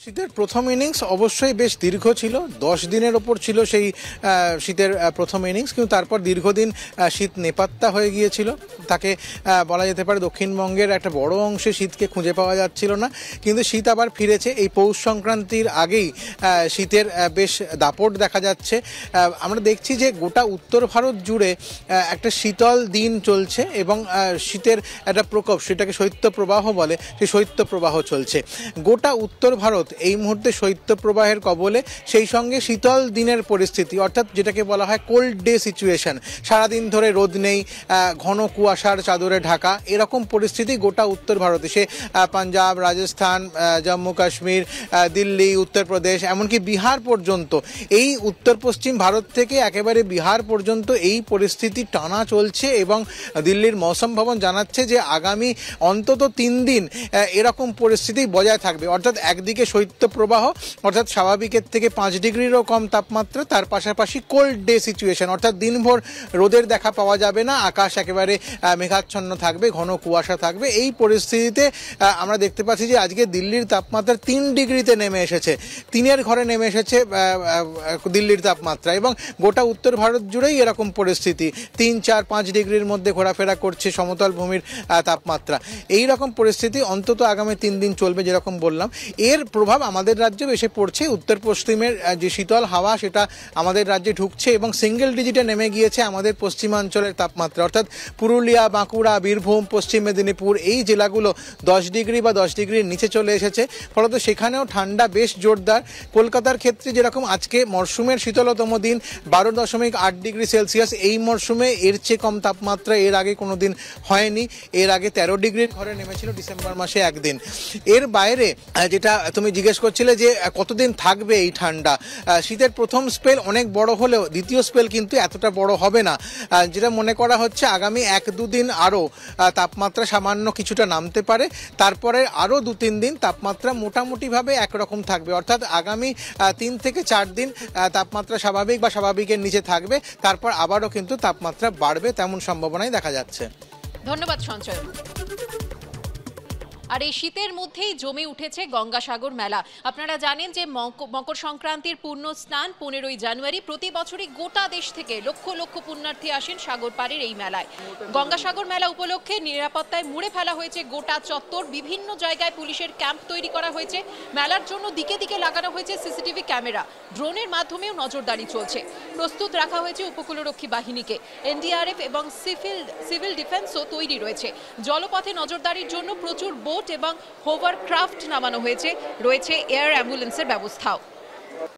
শীতের প্রথম ইনিংস অবশ্যই বেশ দীর্ঘ ছিল, 10 দিনের ওপর ছিল সেই শীতের প্রথম ইনিংস, কিন্তু তারপর দীর্ঘদিন শীত নেপাত্তা হয়ে গিয়েছিল। তাকে বলা যেতে পারে দক্ষিণবঙ্গের একটা বড় অংশে শীতকে খুঁজে পাওয়া যাচ্ছিল না, কিন্তু শীত আবার ফিরেছে। এই পৌষ সংক্রান্তির আগেই শীতের বেশ দাপট দেখা যাচ্ছে। আমরা দেখছি যে গোটা উত্তর ভারত জুড়ে একটা শীতল দিন চলছে এবং শীতের একটা প্রকোপ, সেটাকে শৈত্যপ্রবাহ বলে, সেই শৈত্যপ্রবাহ চলছে গোটা উত্তর ভারত এই মুহূর্তে শৈত্যপ্রবাহের কবলে। সেই সঙ্গে শীতল দিনের পরিস্থিতি, অর্থাৎ যেটাকে বলা হয় কোল্ড ডে সিচুয়েশন, সারাদিন ধরে রোদ নেই, ঘন কুয়াশার চাদরে ঢাকা, এরকম পরিস্থিতি গোটা উত্তর ভারতে। সে পাঞ্জাব, রাজস্থান, জম্মু কাশ্মীর, দিল্লি, উত্তরপ্রদেশ, এমনকি বিহার পর্যন্ত, এই উত্তর পশ্চিম ভারত থেকে একেবারে বিহার পর্যন্ত এই পরিস্থিতি টানা চলছে। এবং দিল্লির মৌসুম ভবন জানাচ্ছে যে আগামী অন্তত 3 দিন এরকম পরিস্থিতি বজায় থাকবে। অর্থাৎ একদিকে শৈত্যপ্রবাহ, অর্থাৎ স্বাভাবিকের থেকে 5 ডিগ্রিরও কম তাপমাত্রা, তার পাশাপাশি কোল্ড ডে সিচুয়েশন, অর্থাৎ দিনভর রোদের দেখা পাওয়া যাবে না, আকাশ একেবারে মেঘাচ্ছন্ন থাকবে, ঘন কুয়াশা থাকবে। এই পরিস্থিতিতে আমরা দেখতে পাচ্ছি যে আজকে দিল্লির তাপমাত্রা 3 ডিগ্রিতে নেমে এসেছে, 3-এর ঘরে নেমে এসেছে দিল্লির তাপমাত্রা। এবং গোটা উত্তর ভারত জুড়েই এরকম পরিস্থিতি, 3, 4, 5 ডিগ্রির মধ্যে ঘোরাফেরা করছে সমতল ভূমির তাপমাত্রা। এই রকম পরিস্থিতি অন্তত আগামী 3 দিন চলবে, যেরকম বললাম। এর প্রভাব আমাদের রাজ্যেও এসে পড়ছে। উত্তর পশ্চিমের যে শীতল হাওয়া, সেটা আমাদের রাজ্যে ঢুকছে এবং সিঙ্গেল ডিজিটে নেমে গিয়েছে আমাদের পশ্চিমাঞ্চলের তাপমাত্রা, অর্থাৎ পুরুলিয়া, বাঁকুড়া, বীরভূম, পশ্চিম মেদিনীপুর, এই জেলাগুলো 10 ডিগ্রি বা 10 ডিগ্রির নিচে চলে এসেছে। ফলত সেখানেও ঠান্ডা বেশ জোরদার। কলকাতার ক্ষেত্রে যেরকম আজকে মরশুমের শীতলতম দিন 12.8 ডিগ্রি সেলসিয়াস, এই মরশুমে এর চেয়ে কম তাপমাত্রা এর আগে কোনো দিন হয়নি। এর আগে 13 ডিগ্রির ঘরে নেমেছিল ডিসেম্বর মাসে একদিন। এর বাইরে যেটা তুমি জিজ্ঞেস করছিলে যে কতদিন থাকবে এই ঠান্ডা, শীতের প্রথম স্পেল অনেক বড় হলেও দ্বিতীয় স্পেল কিন্তু এতটা বড় হবে না। যেটা মনে করা হচ্ছে আগামী 1-2 দিন আরও তাপমাত্রা সামান্য কিছুটা নামতে পারে, তারপরে আরও 2-3 দিন তাপমাত্রা মোটামুটিভাবে একরকম থাকবে। অর্থাৎ আগামী 3 থেকে 4 দিন তাপমাত্রা স্বাভাবিক বা স্বাভাবিকের নিচে থাকবে, তারপর আবারও কিন্তু তাপমাত্রা বাড়বে, তেমন সম্ভাবনাই দেখা যাচ্ছে। ধন্যবাদ সঞ্চয়। আর এই শীতের মধ্যেই জমে উঠেছে গঙ্গাসাগর মেলা। আপনারা জানেন যে মকর সংক্রান্তির পূর্ণ স্নান 15ই জানুয়ারি। প্রতি বছরই গোটা দেশ থেকে লক্ষ লক্ষ পুণ্যার্থী আসেন সাগর পাড়ের এই মেলায়। গঙ্গাসাগর মেলা উপলক্ষে নিরাপত্তায় মুড়ে ফেলা হয়েছে গোটা চত্বর। বিভিন্ন জায়গায় পুলিশের ক্যাম্প তৈরি করা হয়েছে। মেলার জন্য দিকে দিকে লাগানো হয়েছে সিসিটিভি ক্যামেরা, ড্রোনের মাধ্যমেও নজরদারি চলছে। প্রস্তুত রাখা হয়েছে উপকূলরক্ষী বাহিনীকে, এনডিআরএফ এবং সিভিল ডিফেন্সও তৈরি রয়েছে। জলপথে নজরদারির জন্য প্রচুর বোট এবং হোভারক্রাফট নামানো হয়েছে, রয়েছে এয়ার অ্যাম্বুলেন্সের ব্যবস্থাও।